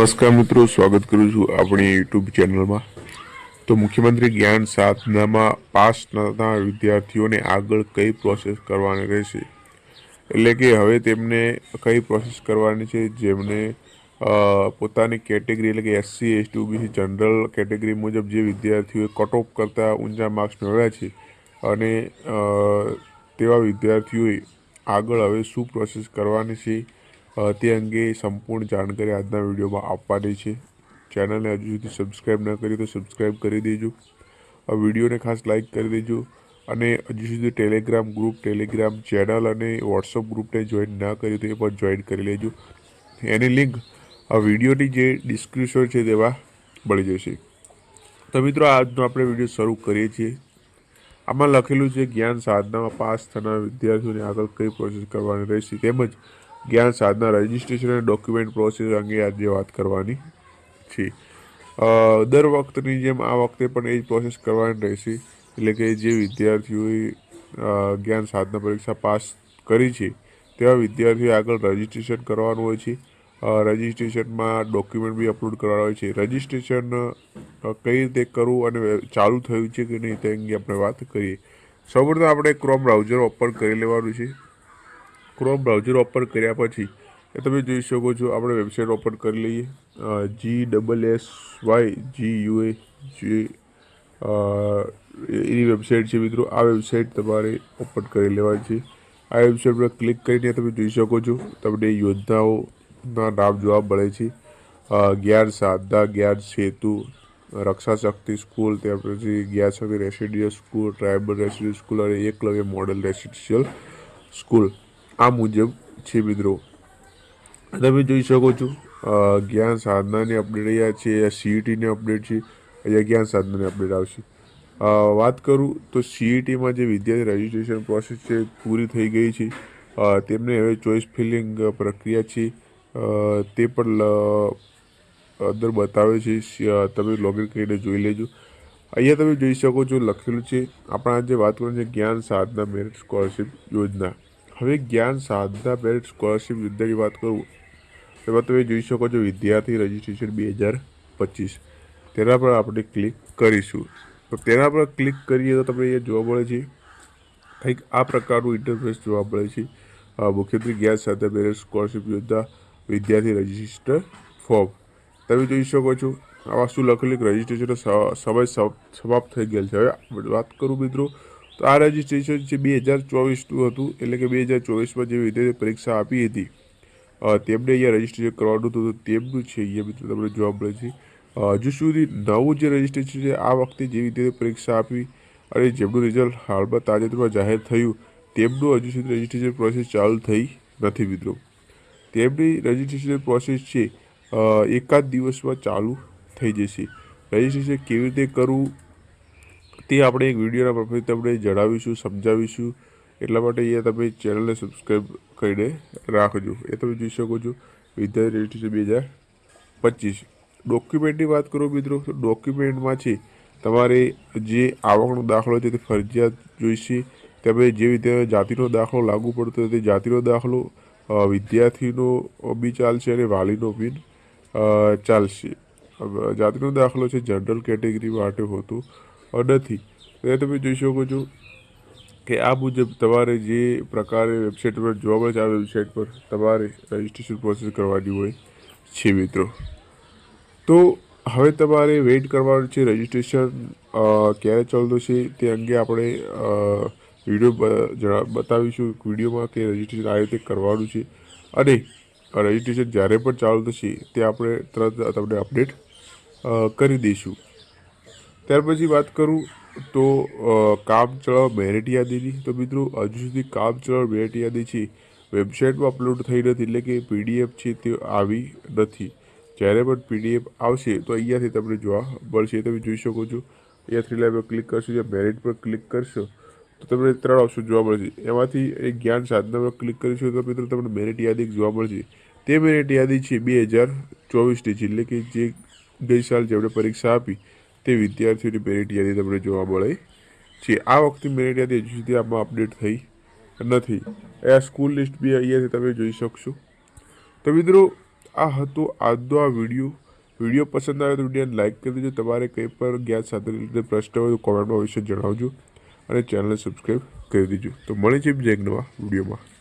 નમસ્કાર મિત્રો, સ્વાગત કરું છું આપણી યુટ્યુબ ચેનલમાં। તો મુખ્યમંત્રી જ્ઞાન સાધનામાં પાસ થતા વિદ્યાર્થીઓને આગળ કઈ પ્રોસેસ કરવાની રહેશે, એટલે કે હવે તેમને કઈ પ્રોસેસ કરવાની છે જેમને પોતાની કેટેગરી એટલે કે SC ST OBC general category મુજબ જે વિદ્યાર્થીઓએ કટ ઓફ કરતાં ઊંચા માર્ક્સ મેળવ્યા છે અને તેવા વિદ્યાર્થીઓએ આગળ હવે શું પ્રોસેસ કરવાની છે તે અંગે સંપૂર્ણ જાણકારી આજના વિડીયોમાં આપવાની છે। ચેનલને હજુ સુધી સબસ્ક્રાઈબ ન કરી તો સબસ્ક્રાઈબ કરી દેજો, આ વિડીયોને ખાસ લાઇક કરી દેજો અને હજુ સુધી ટેલિગ્રામ ગ્રુપ, ટેલિગ્રામ ચેનલ અને વોટ્સઅપ ગ્રુપને જોઈન ના કર્યું તો એ પણ જોઈન કરી લેજો। એની લિંક આ વિડીયોની જે ડિસ્ક્રિપ્શન છે તેમાં મળી જશે। તો મિત્રો, આજનો આપણે વિડીયો શરૂ કરીએ છીએ। આમાં લખેલું છે જ્ઞાન સાધનામાં પાસ થનાર વિદ્યાર્થીઓને આગળ કઈ પ્રોસેસ કરવાની રહેશે, તેમજ જ્ઞાન સાધના રજિસ્ટ્રેશન અને ડોક્યુમેન્ટ પ્રોસેસ અંગે આજે વાત કરવાની છે। દર વખતની જેમ આ વખતે પણ એ જ પ્રોસેસ કરવાની રહેશે, એટલે કે જે વિદ્યાર્થીઓએ જ્ઞાન સાધના પરીક્ષા પાસ કરી છે તેવા વિદ્યાર્થીઓએ આગળ રજિસ્ટ્રેશન કરવાનું હોય છે। રજિસ્ટ્રેશનમાં ડોક્યુમેન્ટ બી અપલોડ કરવાના હોય છે। રજિસ્ટ્રેશન કઈ રીતે કરવું અને ચાલુ થયું છે કે નહીં તે અંગે આપણે વાત કરીએ। સૌપ્રથમ આપણે ક્રોમ બ્રાઉઝર ઓપન કરી લેવાનું છે। ક્રોમ બ્રાઉઝર ઓપન કર્યા પછી તમે જોઈ શકો છો, આપણે વેબસાઇટ ઓપન કરી લઈએ। GSSYGUA એની વેબસાઇટ છે મિત્રો। આ વેબસાઇટ તમારે ઓપન કરી લેવાની છે। આ વેબસાઇટ પર ક્લિક કરીને તમે જોઈ શકો છો, તમને યોજનાઓના નામ જોવા મળે છે। જ્ઞાન સાધના, જ્ઞાન સેતુ, રક્ષા શક્તિ સ્કૂલ, ત્યાર પછી Gyan Shakti residential school, tribal residential school અને એકલવ્ય મોડેલ રેસિડેન્શિયલ સ્કૂલ આ મુજબ છે મિત્રો। તમે જોઈ શકો છો જ્ઞાન સાધનાની અપડેટ અહીંયા છે, CETની અપડેટ છે, અહીંયા જ્ઞાન સાધનાની અપડેટ આવશે। વાત કરું તો CETમાં જે વિદ્યાર્થી રજિસ્ટ્રેશન પ્રોસેસ છે પૂરી થઈ ગઈ છે, તેમને હવે ચોઇસ ફિલિંગ પ્રક્રિયા છે તે પણ અંદર બતાવે છે। તમે લોગિન કરીને જોઈ લેજો। અહીંયા તમે જોઈ શકો છો લખેલું છે, આપણે આજે વાત કરવાની છે જ્ઞાન સાધના મેરિટ સ્કોલરશિપ યોજના। હવે જ્ઞાન સાધના મેરિટ સ્કોલરશિપ યોજનાની વાત કરું તેમાં તમે જોઈ શકો છો વિદ્યાર્થી રજિસ્ટ્રેશન 2025, તેના પર આપણે ક્લિક કરીશું। તો તેના પર ક્લિક કરીએ તો તમને અહીંયા જોવા મળે છે કંઈક આ પ્રકારનું ઇન્ટરફેસ જોવા મળે છે। મુખ્યમંત્રી જ્ઞાન સાધના મેરિટ સ્કોલરશિપ યોજના વિદ્યાર્થી રજિસ્ટર ફોર્મ તમે જોઈ શકો છો। આવા શું લખેલું કે રજિસ્ટ્રેશનનો સમય સમાપ્ત થઈ ગયેલ છે। હવે વાત કરું મિત્રો તો આ રજિસ્ટ્રેશન છે 2024નું હતું, એટલે કે 2024માં જે વિદ્યાર્થીએ પરીક્ષા આપી હતી તેમને અહીંયા રજિસ્ટ્રેશન કરવાનું હતું, તો તેમનું છે અહીંયા મિત્રો તમને જોવા મળે છે। હજુ સુધી નવું જે રજિસ્ટ્રેશન છે, આ વખતે જે વિદ્યાર્થીએ પરીક્ષા આપી અને જેમનું રિઝલ્ટ હાલમાં તાજેતરમાં જાહેર થયું તેમનું હજુ સુધી રજિસ્ટ્રેશન પ્રોસેસ ચાલુ થઈ નથી મિત્રો। તેમની રજિસ્ટ્રેશન પ્રોસેસ છે એકાદ દિવસમાં ચાલુ થઈ જશે। રજિસ્ટ્રેશન કેવી રીતે કરવું તે આપણે એક વિડીયોના મારફતે તમને જણાવીશું, સમજાવીશું, એટલા માટે અહીંયા તમે ચેનલને સબસ્ક્રાઈબ કરીને રાખજો। એ તમે જોઈ શકો છો વિદ્યાર્થી રજિસ્ટ્રેશન 2025। ડોક્યુમેન્ટની વાત કરું મિત્રો તો ડોક્યુમેન્ટમાં છે તમારે જે આવકનો દાખલો છે તે ફરજિયાત જોઈશે। તમે જે વિદ્યાર્થી જાતિનો દાખલો લાગુ પડતો હોય તે જાતિનો દાખલો, વિદ્યાર્થીનો બી ચાલશે અને વાલીનો બી ચાલશે। જાતિનો દાખલો છે જનરલ કેટેગરી માટે હોતો નથી। એ તમે જોઈ શકો છો કે આ મુજબ તમારે જે પ્રકારે વેબસાઇટ પર જોવા મળે છે આ વેબસાઇટ પર તમારે રજિસ્ટ્રેશન પ્રોસેસ કરવાની હોય છે મિત્રો। તો હવે તમારે વેઇટ કરવાનું છે રજિસ્ટ્રેશન ક્યારે ચાલતું છે તે અંગે આપણે વિડીયો બતાવીશું વિડીયોમાં કે રજિસ્ટ્રેશન આ રીતે કરવાનું છે અને રજિસ્ટ્રેશન જ્યારે પણ ચાલુ થશે તે આપણે તરત તમને અપડેટ કરી દઈશું। ત્યાર પછી વાત કરું તો કામચલાઉ મેરિટ યાદીની, તો મિત્રો હજુ સુધી કામચલાઉ મેરિટ યાદી છે વેબસાઇટમાં અપલોડ થઈ નથી, એટલે કે PDF છે તે આવી નથી। જ્યારે પણ PDF આવશે તો અહીંયાથી તમને જોવા મળશે। તમે જોઈ શકો છો અહીંયા થ્રી લાઈન પર ક્લિક કરશો, જ્યાં મેરિટ પર ક્લિક કરશો તો તમને 3 ઓપ્શન જોવા મળશે। એમાંથી એક જ્ઞાન સાધના પર ક્લિક કરીશું તો મિત્રો તમને મેરિટ યાદી જોવા મળશે। તે મેરિટ યાદી છે 2024ની છે, એટલે કે જે ગઈ સાલ જેમણે પરીક્ષા આપી તે વિદ્યાર્થીઓની મેરિટ યાદી તમને જોવા મળે છે। આ વખતે મેરિટ યાદી હજુ સુધી આમાં અપડેટ થઈ નથી। આ સ્કૂલ લિસ્ટ બી અહીંયાથી તમે જોઈ શકશો। તો મિત્રો આ હતો આજનો આ વિડીયો પસંદ આવે તો વિડીયોને લાઇક કરી દેજો. તમારે કંઈ પણ જ્ઞાન સાથે રિલેટેડ પ્રશ્ન હોય તો કોમેન્ટમાં અવશ્ય જણાવજો અને ચેનલને સબસ્ક્રાઈબ કરી દેજો. તો મળીએ છીએ બીજા એક નવા વિડીયોમાં.